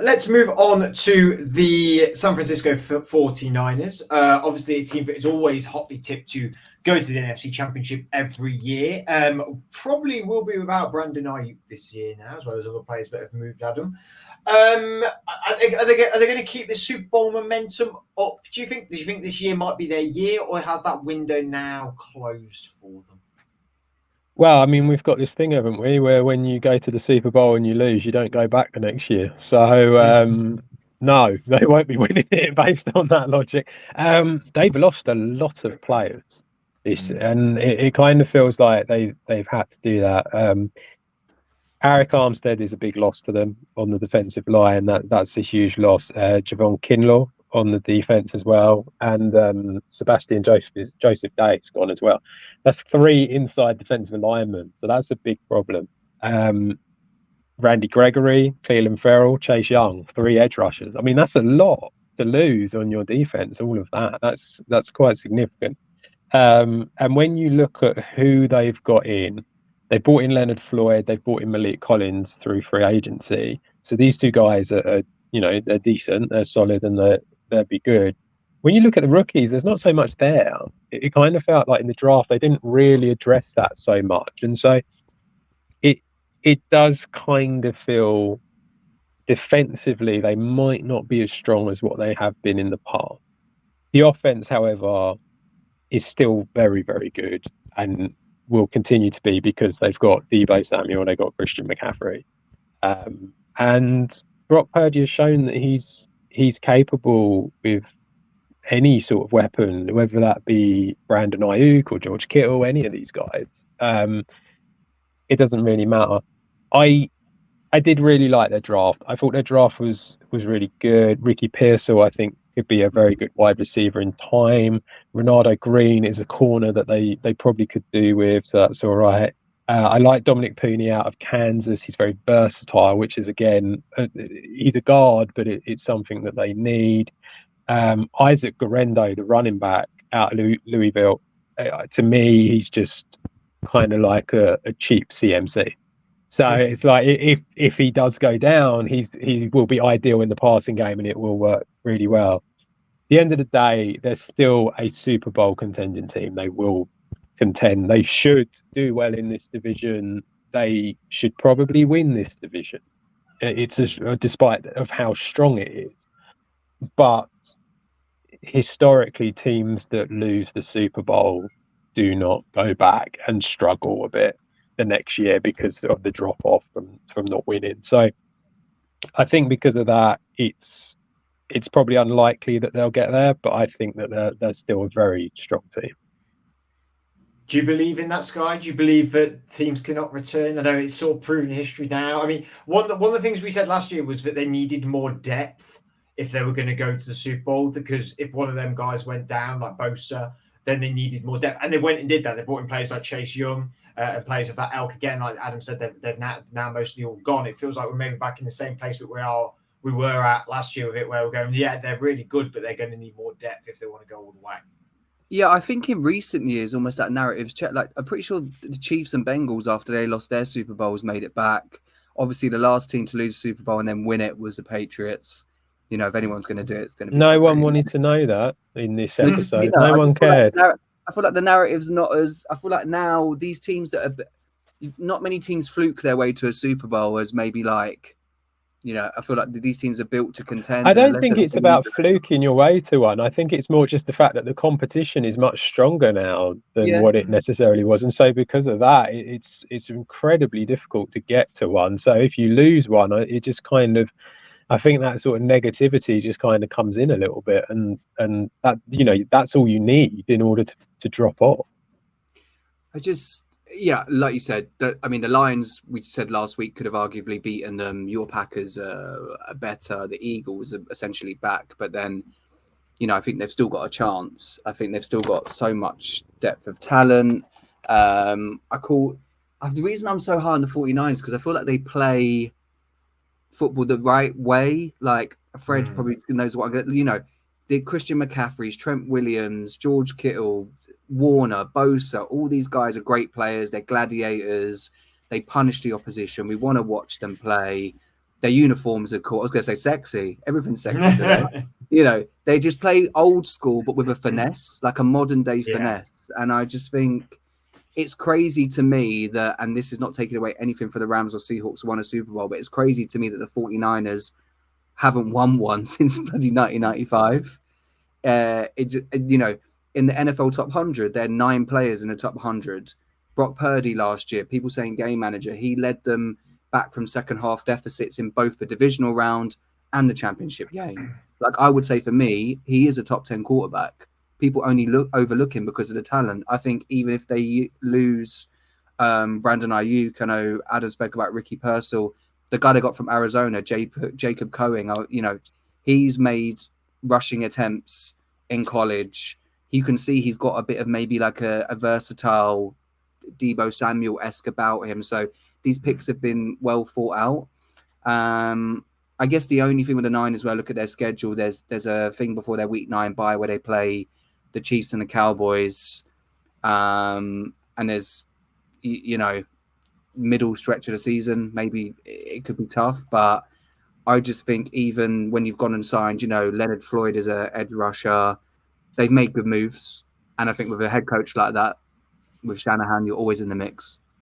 Let's move on to the San Francisco 49ers. Obviously, a team that is always hotly tipped to go to the NFC Championship every year. Probably will be without Brandon Aiyuk this year now, as well as other players that have moved, Adam. Are they going to keep the Super Bowl momentum up? Do you think this year might be their year, or has that window now closed for them? Well, I mean, we've got this thing, haven't we, where when you go to the Super Bowl and you lose, you don't go back the next year. So, no, they won't be winning it based on that logic. They've lost a lot of players, and it kind of feels like they've had to do that. Eric Armstead is a big loss to them on the defensive line. That's a huge loss. Javon Kinlaw on the defense as well, and Sebastian Joseph Day's gone as well. That's 3 inside defensive linemen, so that's a big problem. Randy Gregory, Cleveland Ferrell, Chase Young, 3 edge rushers. I mean, that's a lot to lose on your defense. All of that, that's quite significant. And when you look at who they've got in, they brought in Leonard Floyd, they've brought in Malik Collins through free agency. So these 2 guys are they're decent, they're solid, and they'll be good. When you look at the rookies, there's not so much there. It kind of felt like in the draft they didn't really address that so much, and so it does kind of feel defensively they might not be as strong as what they have been in the past. The offense, however, is still very, very good and will continue to be because they've got Deebo Samuel, they've got Christian McCaffrey, and Brock Purdy has shown that he's capable with any sort of weapon, whether that be Brandon Aiyuk or George Kittle, any of these guys. It doesn't really matter. I did really like their draft. I thought their draft was really good. Ricky Pearsall, I think, could be a very good wide receiver in time. Renardo Green is a corner that they probably could do with, so that's all right. I like Dominic Pooney out of Kansas. He's very versatile, which is, again, he's a guard, but it's something that they need. Isaac Guerendo, the running back out of Louisville, to me, he's just kind of like a cheap CMC. So it's like if he does go down, he will be ideal in the passing game and it will work really well. At the end of the day, they're still a Super Bowl contending team. They will contend. They should do well in this division. They should probably win this division. Despite of how strong it is. But historically, teams that lose the Super Bowl do not go back and struggle a bit the next year because of the drop off from not winning. So I think because of that, it's probably unlikely that they'll get there, but I think that they're still a very strong team. Do you believe in that, Sky? Do you believe that teams cannot return? I know it's sort of proven history now. I mean, one of the things we said last year was that they needed more depth if they were going to go to the Super Bowl, because if one of them guys went down, like Bosa, then they needed more depth. And they went and did that. They brought in players like Chase Young, and players of that ilk. Again, like Adam said, they've now mostly all gone. It feels like we're maybe back in the same place that we were at last year with it, where we're going, yeah, they're really good, but they're going to need more depth if they want to go all the way. Yeah, I think in recent years, almost that narrative's checked. Like, I'm pretty sure the Chiefs and Bengals, after they lost their Super Bowls, made it back. Obviously, the last team to lose the Super Bowl and then win it was the Patriots. You know, if anyone's going to do it, it's going to be. No one wanted to know that in this episode. No one cared. I feel like the narrative's not as. I feel like now these teams that are not many teams fluke their way to a Super Bowl as maybe like. You know, I feel like these teams are built to contend. I don't think it's about fluking your way to one. I think it's more just the fact that the competition is much stronger now than what it necessarily was. And so because of that, it's incredibly difficult to get to one. So if you lose one, it just kind of, I think that sort of negativity just kind of comes in a little bit. And that, you know, that's all you need in order to drop off. Yeah, like you said, the Lions, we said last week, could have arguably beaten them. Your Packers are better. The Eagles are essentially back. But then, you know, I think they've still got a chance. I think they've still got so much depth of talent. The reason I'm so high on the 49ers because I feel like they play football the right way. Like, Fred probably knows what I'm going to, you know, the Christian McCaffreys, Trent Williams, George Kittle, Warner, Bosa, all these guys are great players. They're gladiators. They punish the opposition. We want to watch them play. Their uniforms are cool. I was going to say sexy. Everything's sexy today. You know, they just play old school, but with a finesse, like a modern day finesse. And I just think it's crazy to me that, and this is not taking away anything for the Rams or Seahawks who won a Super Bowl, but it's crazy to me that the 49ers haven't won one since bloody 1995. You know, in the NFL top 100, there are 9 players in the top 100. Brock Purdy last year, people saying game manager, he led them back from second half deficits in both the divisional round and the championship game. Like, I would say for me, he is a top 10 quarterback. People only overlook him because of the talent. I think even if they lose Brandon Aiyuk, I know Adam spoke about Ricky Purcell, the guy they got from Arizona, Jacob Cohen, you know, he's made rushing attempts in college. You can see he's got a bit of maybe like a versatile Deebo Samuel-esque about him. So these picks have been well thought out. I guess the only thing with the Niners, where I look at their schedule, there's a thing before their week 9 bye where they play the Chiefs and the Cowboys. And there's, you know, middle stretch of the season, maybe it could be tough, but I just think even when you've gone and signed, you know, Leonard Floyd is a edge rusher, they've made good moves. And I think with a head coach like that, with Shanahan, you're always in the mix.